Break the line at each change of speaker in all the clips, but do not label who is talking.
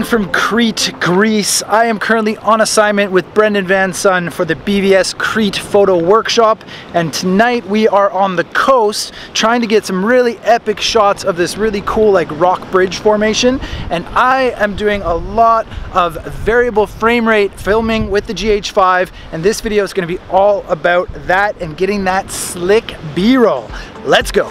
from Crete, Greece. I am currently on assignment with Brendan Van Son for the BvS Crete photo workshop, and tonight we are on the coast trying to get some really epic shots of this really cool like rock bridge formation. And I am doing a lot of variable frame rate filming with the GH5, and this video is going to be all about that and getting that slick B-roll. Let's go.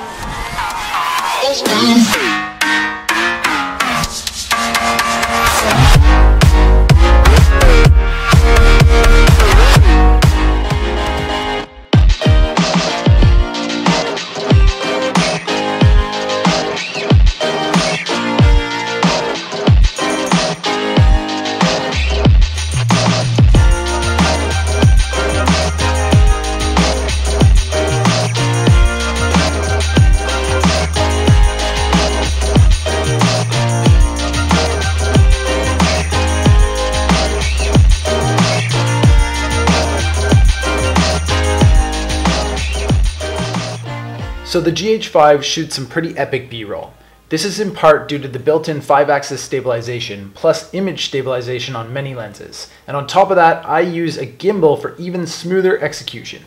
So the GH5 shoots some pretty epic B-roll. This is in part due to the built-in 5-axis stabilization plus image stabilization on many lenses. And on top of that, I use a gimbal for even smoother execution.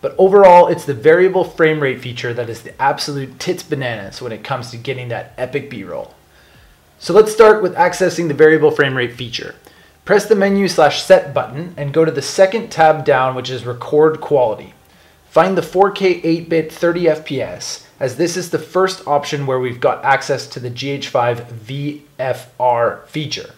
But overall, it's the variable frame rate feature that is the absolute tits bananas when it comes to getting that epic B-roll. So let's start with accessing the variable frame rate feature. Press the menu/set button and go to the second tab down, which is record quality. Find the 4K 8-bit 30 FPS, as this is the first option where we've got access to the GH5 VFR feature.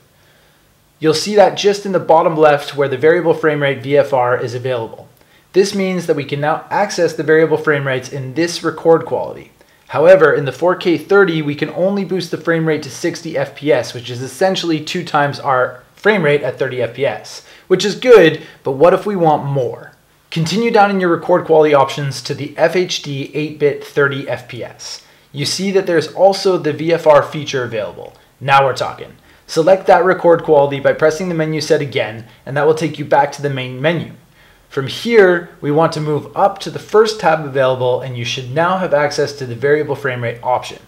You'll see that just in the bottom left where the variable frame rate VFR is available. This means that we can now access the variable frame rates in this record quality. However, in the 4K 30, we can only boost the frame rate to 60 FPS, which is essentially 2 times our frame rate at 30 FPS, which is good, but what if we want more? Continue down in your record quality options to the FHD 8-bit 30 FPS. You see that there's also the VFR feature available. Now we're talking. Select that record quality by pressing the menu set again, and that will take you back to the main menu. From here, we want to move up to the first tab available, and you should now have access to the variable frame rate option.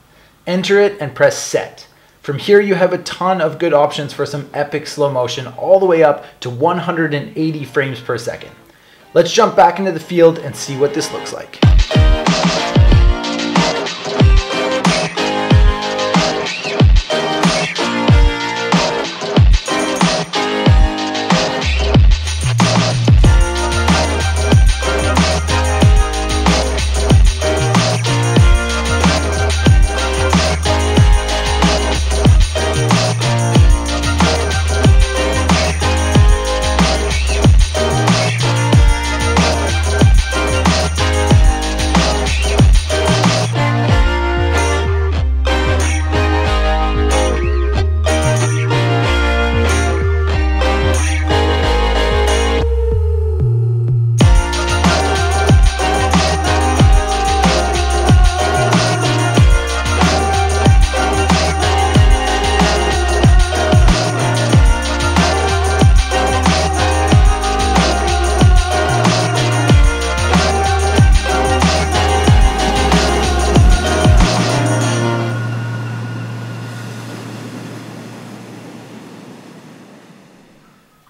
Enter it and press set. From here, you have a ton of good options for some epic slow motion all the way up to 180 frames per second. Let's jump back into the field and see what this looks like.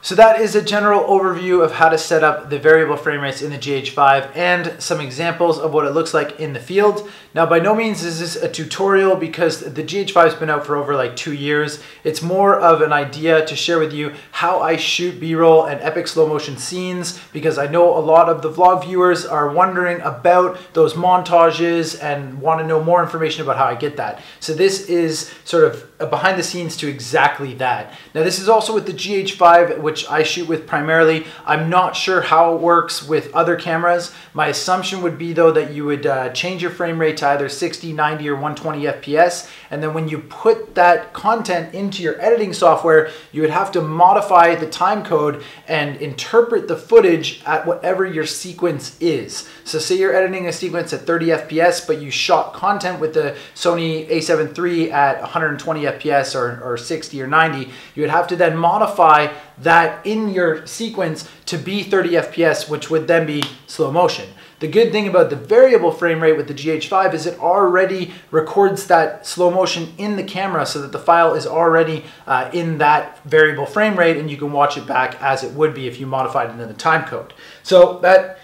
So that is a general overview of how to set up the variable frame rates in the GH5 and some examples of what it looks like in the field. Now, by no means is this a tutorial because the GH5 has been out for over like 2 years. It's more of an idea to share with you how I shoot B-roll and epic slow motion scenes, because I know a lot of the vlog viewers are wondering about those montages and want to know more information about how I get that. So this is sort of a behind the scenes to exactly that. Now, this is also with the GH5, which I shoot with primarily. I'm not sure how it works with other cameras. My assumption would be though that you would change your frame rate to either 60, 90 or 120 FPS, and then when you put that content into your editing software, you would have to modify the time code and interpret the footage at whatever your sequence is. So say you're editing a sequence at 30 FPS, but you shot content with the Sony a7 III at 120 FPS or 60 or 90, you would have to then modify that in your sequence to be 30 FPS, which would then be slow motion. The good thing about the variable frame rate with the GH5 is it already records that slow motion in the camera so that the file is already in that variable frame rate, and you can watch it back as it would be if you modified it in the time code. So that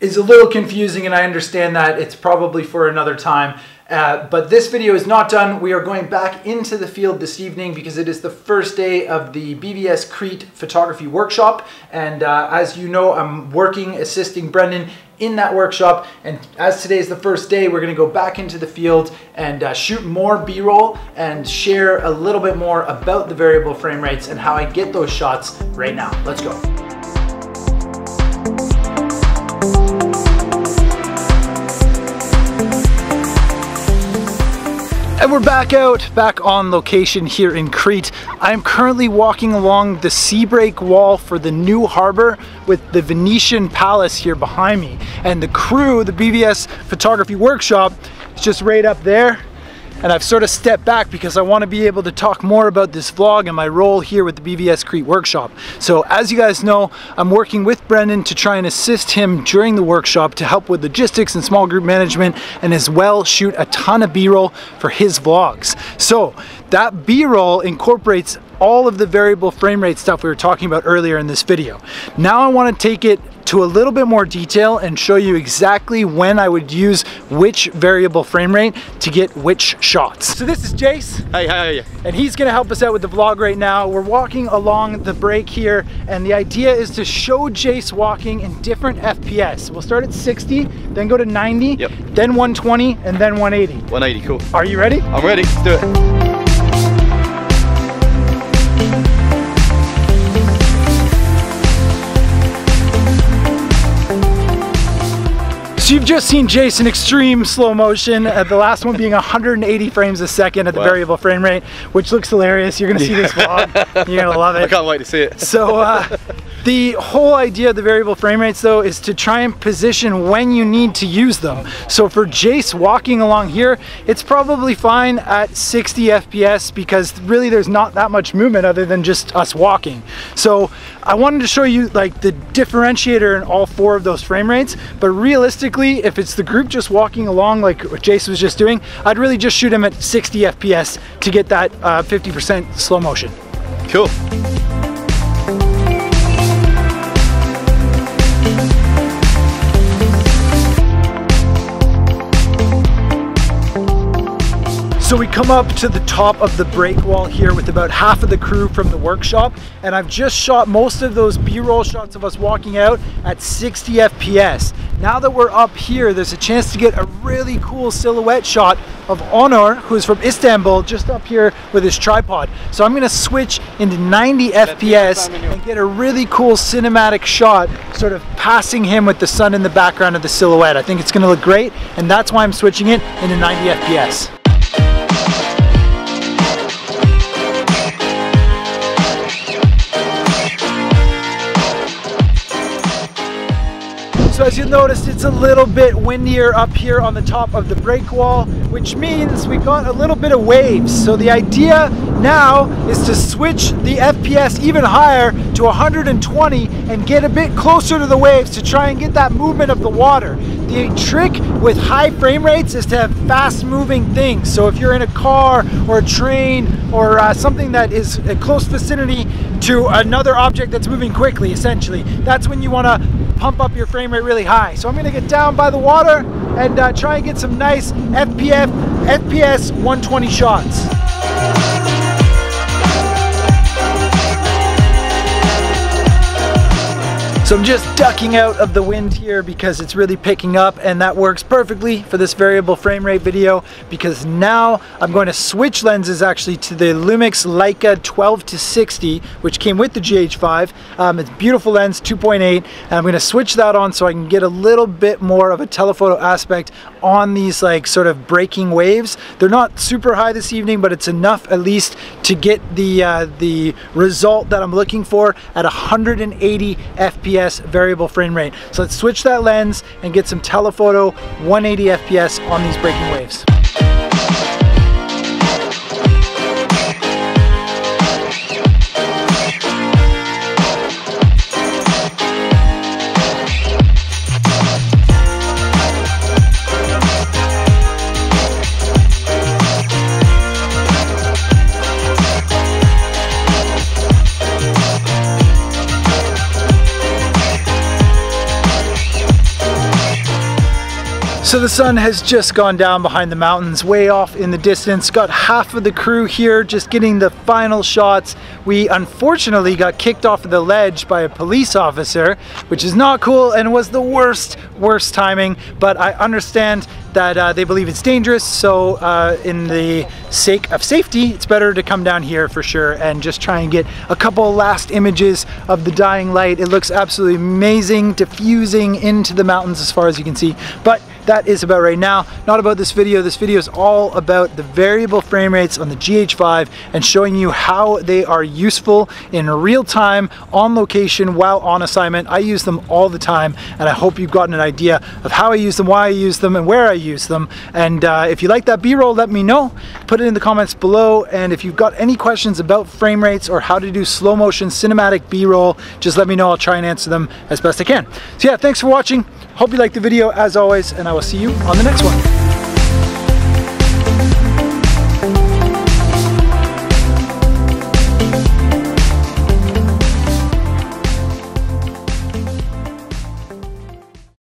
is a little confusing, and I understand that it's probably for another time. But this video is not done. We are going back into the field this evening because it is the first day of the BvS Crete photography workshop. And as you know, I'm assisting Brendan in that workshop. And as today is the first day, we're gonna go back into the field and shoot more B-roll and share a little bit more about the variable frame rates and how I get those shots right now. Let's go. And we're back on location here in Crete. I'm currently walking along the sea break wall for the new harbor with the Venetian Palace here behind me. And the crew, the BvS photography workshop, is just right up there. And I've sort of stepped back because I want to be able to talk more about this vlog and my role here with the BvS Crete workshop. So as you guys know, I'm working with Brendan to try and assist him during the workshop to help with logistics and small group management, and as well shoot a ton of B-roll for his vlogs. So that B-roll incorporates all of the variable frame rate stuff we were talking about earlier in this video. Now I want to take it to a little bit more detail and show you exactly when I would use which variable frame rate to get which shots. So this is Jace.
Hey, how are you?
And he's gonna help us out with the vlog right now. We're walking along the break here, and the idea is to show Jace walking in different FPS. We'll start at 60, then go to 90,
yep,
then 120, and then 180.
180, cool.
Are you ready?
I'm ready, do it.
So you've just seen Jace in extreme slow motion, the last one being 180 frames a second at the variable frame rate, which looks hilarious. You're gonna see this vlog, you're gonna love it.
I can't wait to see it.
So the whole idea of the variable frame rates though is to try and position when you need to use them. So for Jace walking along here, it's probably fine at 60 FPS because really there's not that much movement other than just us walking. So I wanted to show you like the differentiator in all four of those frame rates, but realistically, if it's the group just walking along like what Jace was just doing, I'd really just shoot him at 60 FPS to get that 50% slow motion.
Cool.
So we come up to the top of the break wall here with about half of the crew from the workshop, and I've just shot most of those B-roll shots of us walking out at 60 FPS. Now that we're up here, there's a chance to get a really cool silhouette shot of Onur, who's from Istanbul, just up here with his tripod. So I'm gonna switch into 90 FPS and get a really cool cinematic shot, sort of passing him with the sun in the background of the silhouette. I think it's gonna look great, and that's why I'm switching it into 90 FPS. So as you'll notice, it's a little bit windier up here on the top of the break wall, which means we got a little bit of waves. So the idea now is to switch the FPS even higher to 120 and get a bit closer to the waves to try and get that movement of the water. The trick with high frame rates is to have fast moving things. So if you're in a car or a train or something that is a close vicinity to another object that's moving quickly, essentially, that's when you want to pump up your frame rate really high. So I'm going to get down by the water and try and get some nice FPS 120 shots. So I'm just ducking out of the wind here because it's really picking up, and that works perfectly for this variable frame rate video because now I'm going to switch lenses actually to the Lumix Leica 12-60, which came with the GH5. It's a beautiful lens, 2.8, and I'm going to switch that on so I can get a little bit more of a telephoto aspect on these like sort of breaking waves. They're not super high this evening, but it's enough at least to get the result that I'm looking for at 180 FPS variable frame rate. So let's switch that lens and get some telephoto 180 FPS on these breaking waves. So the sun has just gone down behind the mountains, way off in the distance. Got half of the crew here just getting the final shots. We unfortunately got kicked off of the ledge by a police officer, which is not cool and was the worst timing, but I understand that they believe it's dangerous, so in the sake of safety, it's better to come down here for sure and just try and get a couple last images of the dying light. It looks absolutely amazing, diffusing into the mountains as far as you can see, but that is about right now, not about this video. This video is all about the variable frame rates on the GH5 and showing you how they are useful in real time, on location, while on assignment. I use them all the time, and I hope you've gotten an idea of how I use them, why I use them, and where I use them. And if you like that B-roll, let me know. Put it in the comments below, and if you've got any questions about frame rates or how to do slow motion cinematic B-roll, just let me know. I'll try and answer them as best I can. So yeah, thanks for watching. Hope you liked the video as always, and I will see you on the next one.